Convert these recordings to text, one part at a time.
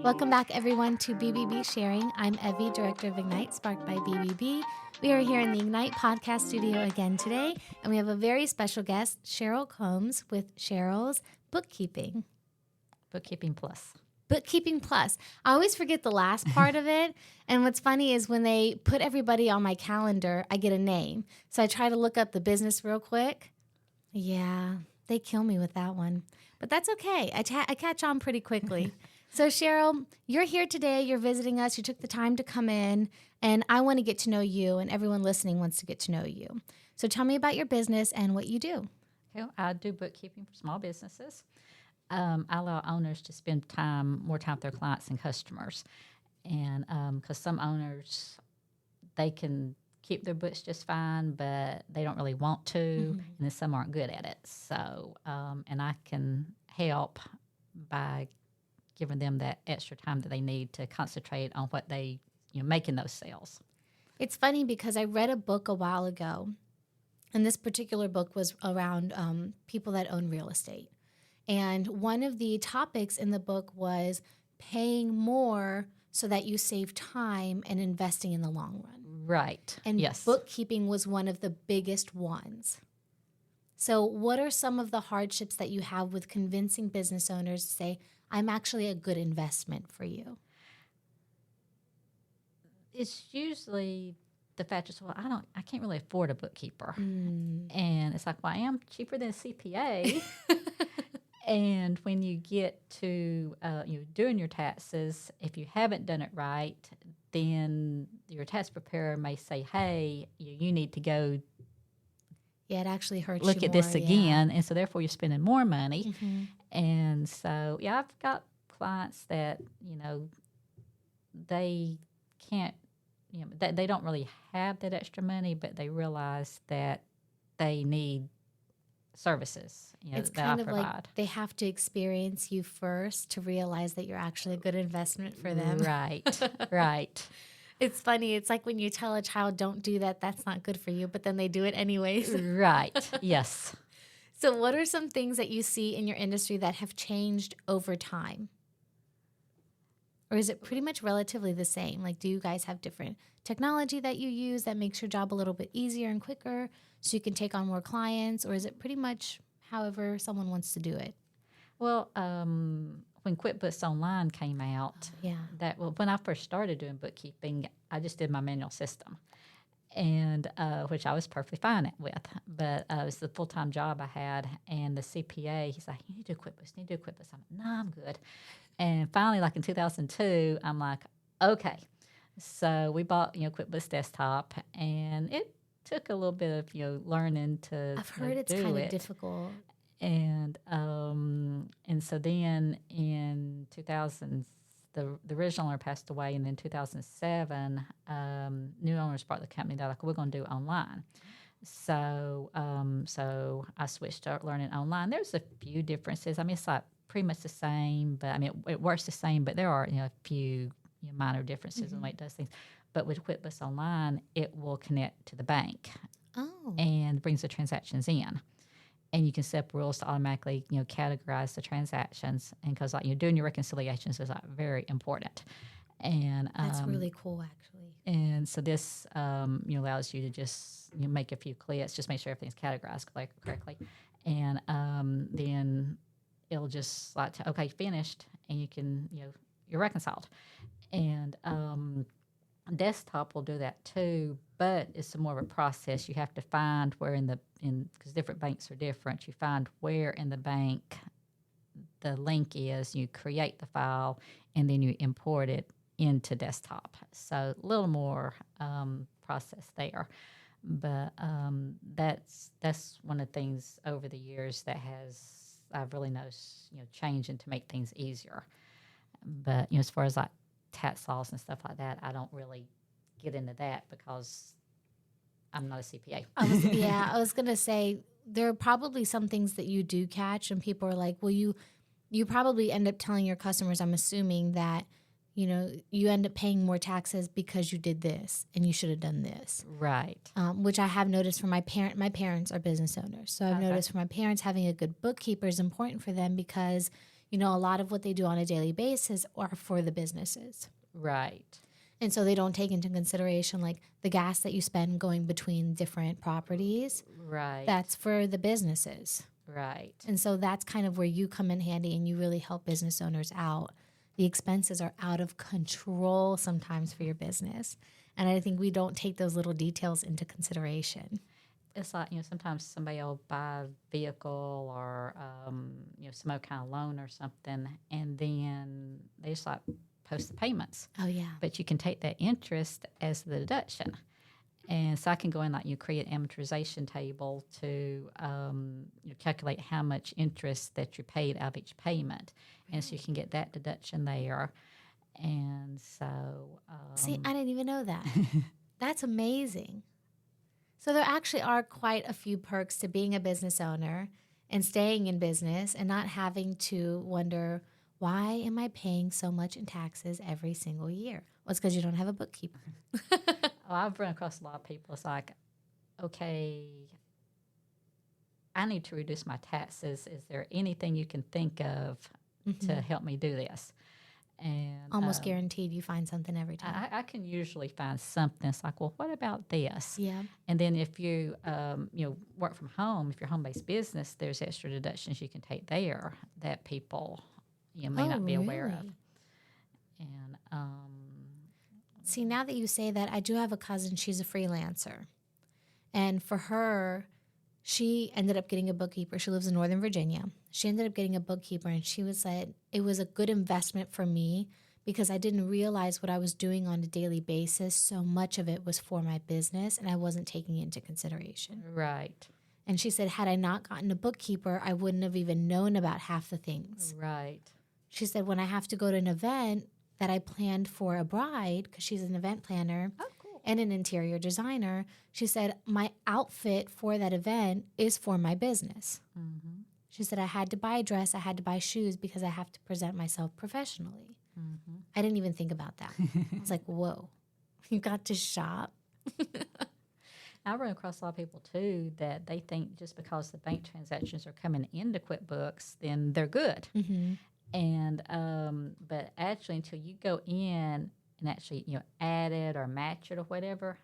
Welcome back, everyone, to BBB Sharing. I'm Evie, Director of Ignite, sparked by BBB. We are here in the Ignite podcast studio again today, and we have a very special guest, Cheryl Combs with Cheryl's Bookkeeping. Bookkeeping Plus. Bookkeeping Plus. I always forget the last part of it, and what's funny is when they put everybody on my calendar, I get a name. So I try to look up the business real quick. Yeah, they kill me with that one. But that's okay. I catch on pretty quickly. So Cheryl, you're here today. You're visiting us. You took the time to come in, and I want to get to know you, and everyone listening wants to get to know you. So tell me about your business and what you do. Okay, I do bookkeeping for small businesses. I allow owners to spend more time with their clients and customers. And because some owners, they can keep their books just fine, but they don't really want to, and then some aren't good at it. So, and I can help by giving them that extra time that they need to concentrate on what they, making those sales. It's funny because I read a book a while ago, and this particular book was around people that own real estate. And one of the topics in the book was paying more so that you save time and investing in the long run. Right. And yes. Bookkeeping was one of the biggest ones. So what are some of the hardships that you have with convincing business owners to say, I'm actually a good investment for you? It's usually the fact is, I can't really afford a bookkeeper. And it's like, I am cheaper than a CPA. And when you get to doing your taxes, if you haven't done it right, then your tax preparer may say, hey, you need to go it actually hurts look you at more, this again. And so therefore you're spending more money. And so, I've got clients that, they can't, they don't really have that extra money, but they realize that they need services, it's that kind I of provide. like they have to experience you first to realize that you're actually a good investment for them. Right, right. It's funny. It's like when you tell a child, don't do that, that's not good for you, but then they do it anyways. Right, yes. So what are some things that you see in your industry that have changed over time? Or is it pretty much relatively the same? Like, do you guys have different technology that you use that makes your job a little bit easier and quicker so you can take on more clients? Or is it pretty much however someone wants to do it? Well, when QuickBooks Online came out, when I first started doing bookkeeping, I just did my manual system, and which I was perfectly fine with. But it was the full-time job I had, and the CPA, he's like, you need to do QuickBooks, I'm like, no, I'm good. And finally, like in 2002, I'm like, okay. So we bought, QuickBooks Desktop, and it took a little bit of, learning to I've heard it's do kind it. of difficult. And so then in 2000, the original owner passed away, and then 2007, new owners bought the company. They're like, we're going to do online. So I switched to learning online. There's a few differences. I mean, it's like pretty much the same, but I mean, it works the same, but there are, a few minor differences in the way it does things. But with QuickBooks Online, it will connect to the bank and brings the transactions in. And you can set up rules to automatically, categorize the transactions. And because you're doing your reconciliations is very important. And that's really cool, actually. And so this, allows you to just make a few clicks, just make sure everything's categorized correctly, and then it'll just okay, finished, and you can, you're reconciled. And Desktop will do that too, but it's more of a process. You have to find where because different banks are different, you find where in the bank the link is, you create the file, and then you import it into Desktop. So a little more process there. But that's one of the things over the years that I've really noticed, changing to make things easier. But, as far as tax laws and stuff like that, I don't really get into that because I'm not a CPA. I was going to say there are probably some things that you do catch and people are like, well, you probably end up telling your customers, I'm assuming that, you end up paying more taxes because you did this and you should have done this. Right. Which I have noticed from my parents are business owners. So I've noticed for my parents, having a good bookkeeper is important for them because, a lot of what they do on a daily basis are for the businesses. Right. And so they don't take into consideration like the gas that you spend going between different properties. Right. That's for the businesses. Right. And so that's kind of where you come in handy and you really help business owners out. The expenses are out of control sometimes for your business. And I think we don't take those little details into consideration. It's like, sometimes somebody will buy a vehicle or, some kind of loan or something, and then they just like post the payments. Oh, yeah. But you can take that interest as the deduction. And so I can go in, like, create an amortization table to calculate how much interest that you paid out of each payment. Right. And so you can get that deduction there. And so... See, I didn't even know that. That's amazing. So there actually are quite a few perks to being a business owner and staying in business and not having to wonder, why am I paying so much in taxes every single year? Well, it's because you don't have a bookkeeper. I've run across a lot of people. It's like, okay, I need to reduce my taxes. Is there anything you can think of to help me do this? And almost guaranteed you find something every time. I can usually find something. It's like, well, what about this? Yeah. And then if you, work from home, if you're home-based business, there's extra deductions you can take there that people may not be aware of. And see, now that you say that, I do have a cousin. She's a freelancer. And for her, she ended up getting a bookkeeper. She lives in Northern Virginia. She ended up getting a bookkeeper, and she was like, it was a good investment for me because I didn't realize what I was doing on a daily basis. So much of it was for my business, and I wasn't taking it into consideration. Right. And she said, had I not gotten a bookkeeper, I wouldn't have even known about half the things. Right. She said, when I have to go to an event that I planned for a bride, because she's an event planner, and an interior designer, she said, my outfit for that event is for my business. Mm-hmm. She said, I had to buy a dress, I had to buy shoes because I have to present myself professionally. Mm-hmm. I didn't even think about that. I was like, whoa, you got to shop? I run across a lot of people, too, that they think just because the bank transactions are coming into QuickBooks, then they're good. Mm-hmm. And but actually, until you go in and actually, add it or match it or whatever,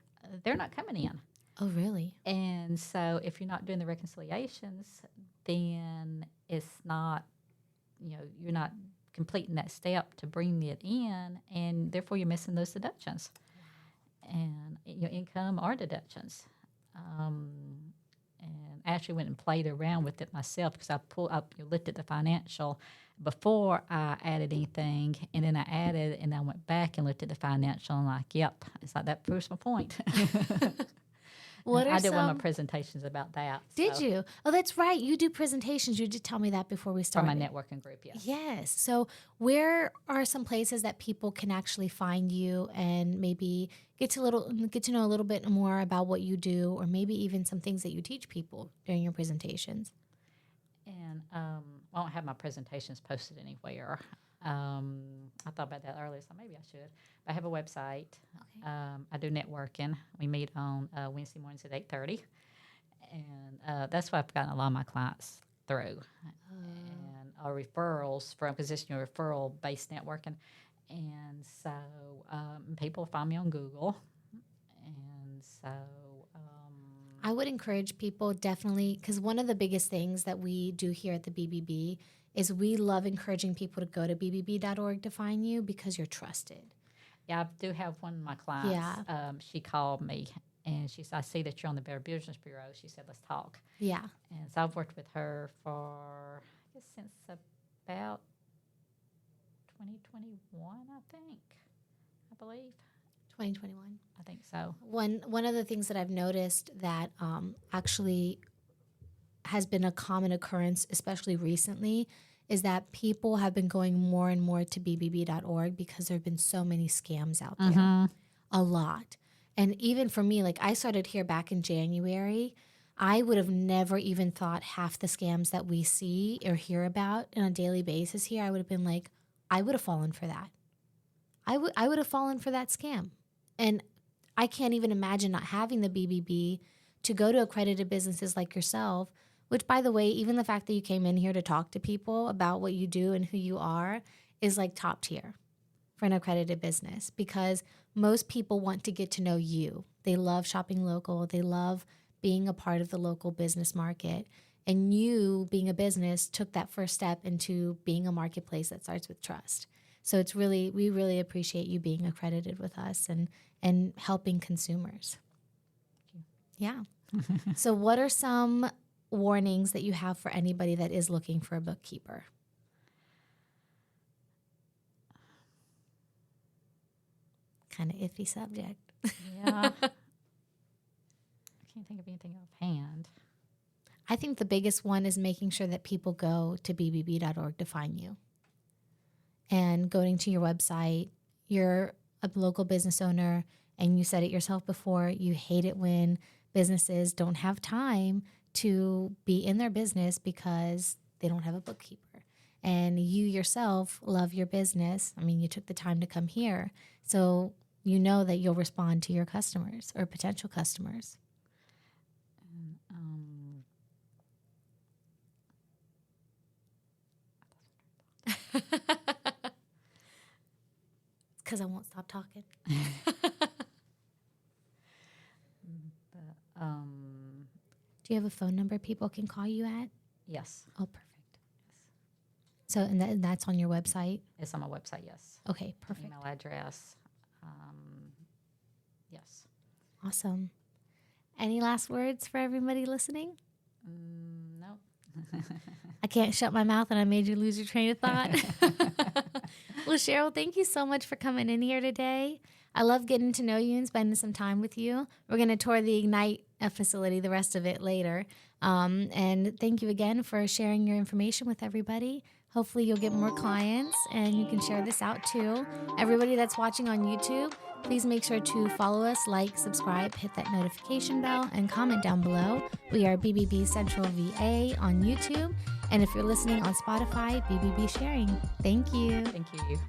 they're not coming in. Oh, really? And so if you're not doing the reconciliations, then it's not, you're not completing that step to bring it in, and therefore you're missing those deductions. And your income or deductions. And I actually went and played around with it myself because I pulled up, looked at the financial before I added anything, and then I added, and I went back and looked at the financial, and like, yep, it's like that proves my point. I did one of my presentations about that. Did you? Oh, that's right. You do presentations. You did tell me that before we started. For my networking group, yes. Yes. So where are some places that people can actually find you and maybe get to know a little bit more about what you do, or maybe even some things that you teach people during your presentations? And I don't have my presentations posted anywhere. I thought about that earlier, so maybe I should. But I have a website. Okay. I do networking. We meet on Wednesday mornings at 8:30, and that's what I've gotten a lot of my clients through, and referrals from, because it's referral-based networking. And so people find me on Google, and so I would encourage people definitely, because one of the biggest things that we do here at the BBB is we love encouraging people to go to bbb.org to find you because you're trusted. Yeah, I do have one of my clients. Yeah. She called me, and she said, I see that you're on the Better Business Bureau. She said, let's talk. Yeah. And so I've worked with her for, I guess, since about 2021, I believe. 2021. I think so. One of the things that I've noticed that actually has been a common occurrence, especially recently, is that people have been going more and more to bbb.org because there have been so many scams out there. Mm-hmm. A lot. And even for me, like I started here back in January, I would have never even thought half the scams that we see or hear about on a daily basis here. I would have been like, I would have fallen for that. I would have fallen for that scam. And I can't even imagine not having the BBB to go to accredited businesses like yourself which, by the way, even the fact that you came in here to talk to people about what you do and who you are is like top tier for an accredited business, because most people want to get to know you. They love shopping local. They love being a part of the local business market. And you, being a business, took that first step into being a marketplace that starts with trust. So we really appreciate you being accredited with us and helping consumers. Yeah. So what are some warnings that you have for anybody that is looking for a bookkeeper? Kind of iffy subject. Yeah. I can't think of anything offhand. I think the biggest one is making sure that people go to bbb.org to find you. And going to your website, you're a local business owner, and you said it yourself before, you hate it when businesses don't have time to be in their business because they don't have a bookkeeper. And you yourself love your business. I mean, you took the time to come here. So you know that you'll respond to your customers or potential customers. It's because I won't stop talking. Do you have a phone number people can call you at? Yes. Oh, perfect. So, and that's on your website? It's on my website, yes. Okay, perfect. Email address. Yes. Awesome. Any last words for everybody listening? No. I can't shut my mouth and I made you lose your train of thought. Well, Cheryl, thank you so much for coming in here today. I love getting to know you and spending some time with you. We're going to tour the Ignite facility, the rest of it later. And thank you again for sharing your information with everybody. Hopefully you'll get more clients and you can share this out too. Everybody that's watching on YouTube, please make sure to follow us, like, subscribe, hit that notification bell, and comment down below. We are BBB Central VA on YouTube. And if you're listening on Spotify, BBB Sharing. Thank you. Thank you.